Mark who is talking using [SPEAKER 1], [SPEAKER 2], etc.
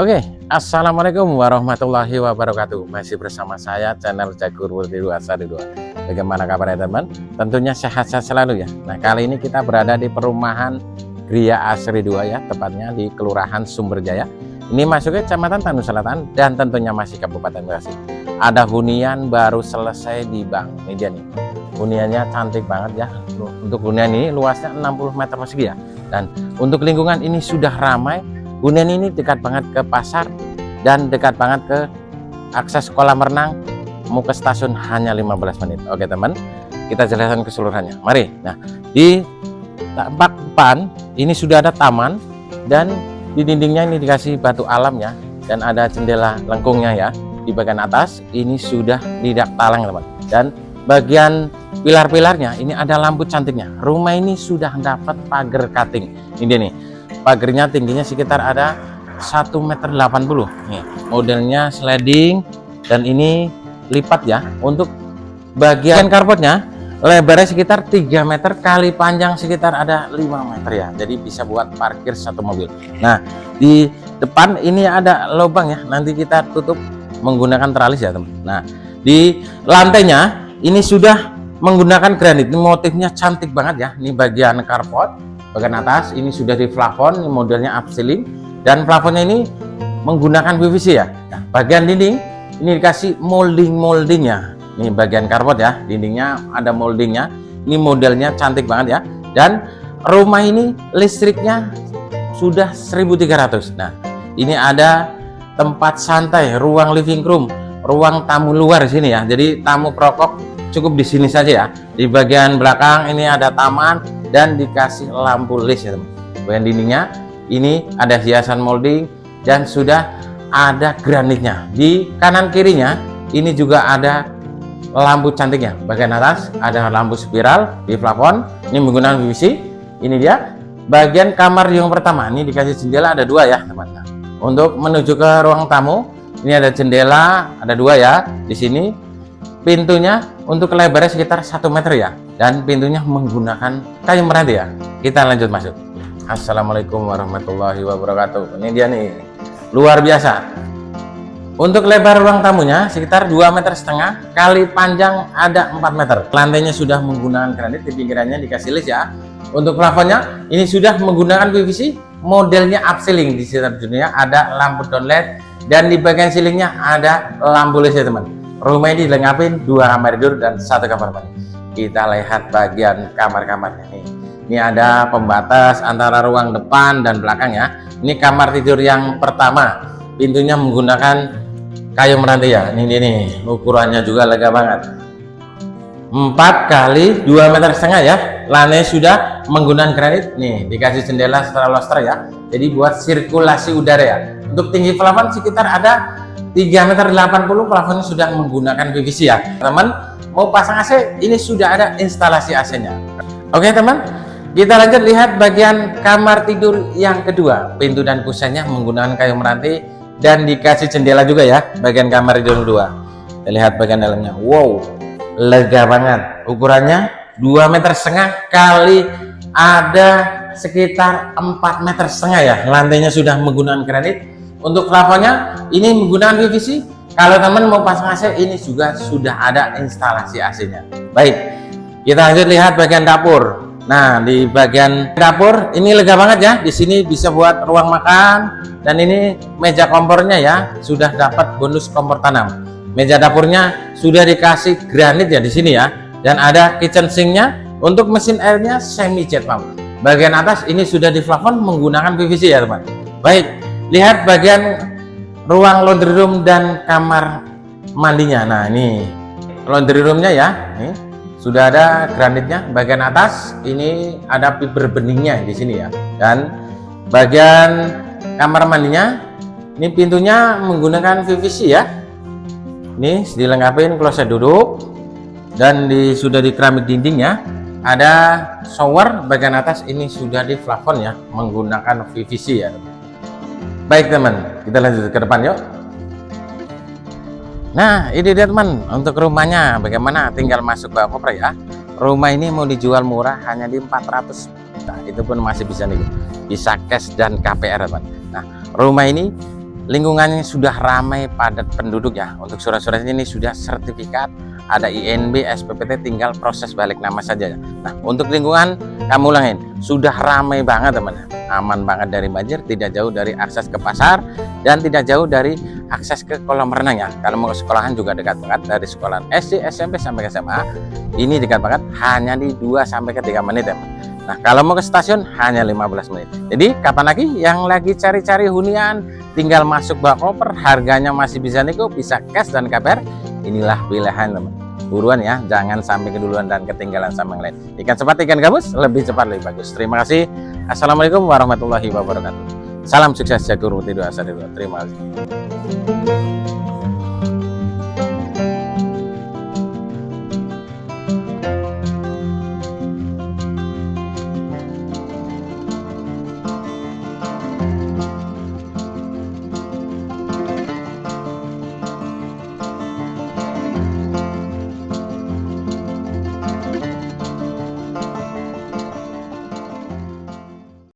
[SPEAKER 1] Oke, assalamualaikum warahmatullahi wabarakatuh. Masih bersama saya channel Jagur World Asari 2. Bagaimana kabarnya teman? Tentunya sehat-sehat selalu ya. Nah, kali ini kita berada di perumahan Gria Asri 2 ya, tepatnya di Kelurahan Sumberjaya. Ini masuknya Kecamatan Tandus Selatan dan tentunya masih Kabupaten Bekasi. Ada hunian baru selesai dibang. Ini dia nih. Huniannya cantik banget ya. Untuk hunian ini luasnya 60 meter persegi ya. Dan untuk lingkungan ini sudah ramai. Hunian ini dekat banget ke pasar dan dekat banget ke akses kolam renang. Mau ke stasiun hanya 15 menit. Oke teman, kita jelaskan keseluruhannya. Mari. Nah, di tampak depan ini sudah ada taman dan di dindingnya ini dikasih batu alam ya, dan ada jendela lengkungnya ya. Di bagian atas ini sudah lidak talang teman, dan bagian pilar-pilarnya ini ada lampu cantiknya. Rumah ini sudah dapat pagar cutting. Ini dia nih, pagarnya tingginya sekitar ada 1,80 meter nih, modelnya sliding dan ini lipat ya. Untuk bagian carportnya lebarnya sekitar 3 meter kali panjang sekitar ada 5 meter ya, jadi bisa buat parkir satu mobil. Nah, di depan ini ada lubang ya, nanti kita tutup menggunakan teralis ya teman. Nah, di lantainya ini sudah menggunakan granit. Ini motifnya cantik banget ya. Ini bagian carport, bagian atas ini sudah di plafon, ini modelnya upceiling, dan plafonnya ini menggunakan PVC ya. Nah, bagian dinding ini dikasih moldingnya. Ini bagian carport ya, dindingnya ada moldingnya. Ini modelnya cantik banget ya. Dan rumah ini listriknya sudah 1300. Nah, ini ada tempat santai, ruang living room, ruang tamu luar di sini ya. Jadi tamu perokok cukup di sini saja ya. Di bagian belakang ini ada taman dan dikasih lampu list ya teman. Bagian dindingnya ini ada hiasan molding dan sudah ada granitnya. Di kanan kirinya ini juga ada lampu cantiknya. Bagian atas ada lampu spiral di plafon, ini menggunakan PVC. Ini dia bagian kamar yang pertama. Ini dikasih jendela ada 2 ya teman. Untuk menuju ke ruang tamu ini ada jendela ada 2 ya. Di sini pintunya untuk lebarnya sekitar 1 meter ya, dan pintunya menggunakan kayu meranti ya. Kita lanjut masuk. Assalamualaikum warahmatullahi wabarakatuh. Ini dia nih, luar biasa. Untuk lebar ruang tamunya sekitar 2,5 meter kali panjang ada 4 meter. Lantainya sudah menggunakan granit, di pinggirannya dikasih list ya. Untuk plafonnya ini sudah menggunakan PVC, modelnya upceiling. Di sekitar dunia ada lampu down LED dan di bagian ceilingnya ada lampu list ya teman. Rumah ini dilengkapi 2 kamar tidur dan 1 kamar mandi. Kita lihat bagian kamar-kamarnya nih. Ini ada pembatas antara ruang depan dan belakang ya. Ini kamar tidur yang pertama. Pintunya menggunakan kayu meranti ya. Ini nih, ukurannya juga lega banget. 4 kali 2,5 meter ya. Lantai sudah menggunakan granit. Nih, dikasih jendela secara lostra ya. Jadi buat sirkulasi udara ya. Untuk tinggi plafon sekitar ada 3,80 meter. Plafonnya sudah menggunakan PVC ya. Teman, mau pasang AC, ini sudah ada instalasi AC-nya. Oke teman, kita lanjut lihat bagian kamar tidur yang kedua. Pintu dan kusennya menggunakan kayu meranti dan dikasih jendela juga ya. Bagian kamar tidur kedua. Kita lihat bagian dalamnya. Wow, lega banget. Ukurannya 2,5 meter kali ada sekitar 4,5 meter ya. Lantainya sudah menggunakan granit. Untuk plafonnya ini menggunakan PVC. Kalau teman mau pasang AC, ini juga sudah ada instalasi AC-nya. Baik, kita lanjut lihat bagian dapur. Nah, di bagian dapur ini lega banget ya. Di sini bisa buat ruang makan dan ini meja kompornya ya, sudah dapat bonus kompor tanam. Meja dapurnya sudah dikasih granit ya di sini ya, dan ada kitchen sink-nya. Untuk mesin airnya semi jet pump. Bagian atas ini sudah di plafon menggunakan PVC ya teman. Baik, lihat bagian ruang laundry room dan kamar mandinya. Nah, ini laundry roomnya ya. Nih, sudah ada granitnya. Bagian atas ini ada fiber beningnya di sini ya. Dan bagian kamar mandinya ini pintunya menggunakan PVC ya. Ini dilengkapi kloset duduk dan sudah di keramik dindingnya. Ada shower. Bagian atas ini sudah di plafon ya, menggunakan PVC ya. Baik teman, kita lanjut ke depan yuk. Nah, ini dia teman, untuk rumahnya bagaimana, tinggal masuk ke koper ya. Rumah ini mau dijual murah hanya di 400. Nah, itu pun masih bisa nih, bisa cash dan KPR teman. Nah, rumah ini lingkungannya sudah ramai padat penduduk ya. Untuk surat-surat ini sudah sertifikat, ada INB, SPPT, tinggal proses balik nama saja ya. Nah, untuk lingkungan kamu ulangin, sudah ramai banget teman-teman. Aman banget dari banjir, tidak jauh dari akses ke pasar, dan tidak jauh dari akses ke kolam renang ya. Kalau mau ke sekolahan juga dekat banget, dari sekolahan SD, SMP sampai ke SMA. Ini dekat banget, hanya di 2 sampai ke 3 menit teman. Nah, kalau mau ke stasiun hanya 15 menit. Jadi kapan lagi yang lagi cari-cari hunian, tinggal masuk bawa koper, harganya masih bisa nego, bisa cash dan KPR. Inilah pilihan teman. Buruan ya, jangan sampai keduluan dan ketinggalan sama yang lain. Ikan cepat, ikan gabus, lebih cepat lebih bagus. Terima kasih. Assalamualaikum warahmatullahi wabarakatuh. Salam sukses Jagur Multido Asari 2. Terima kasih.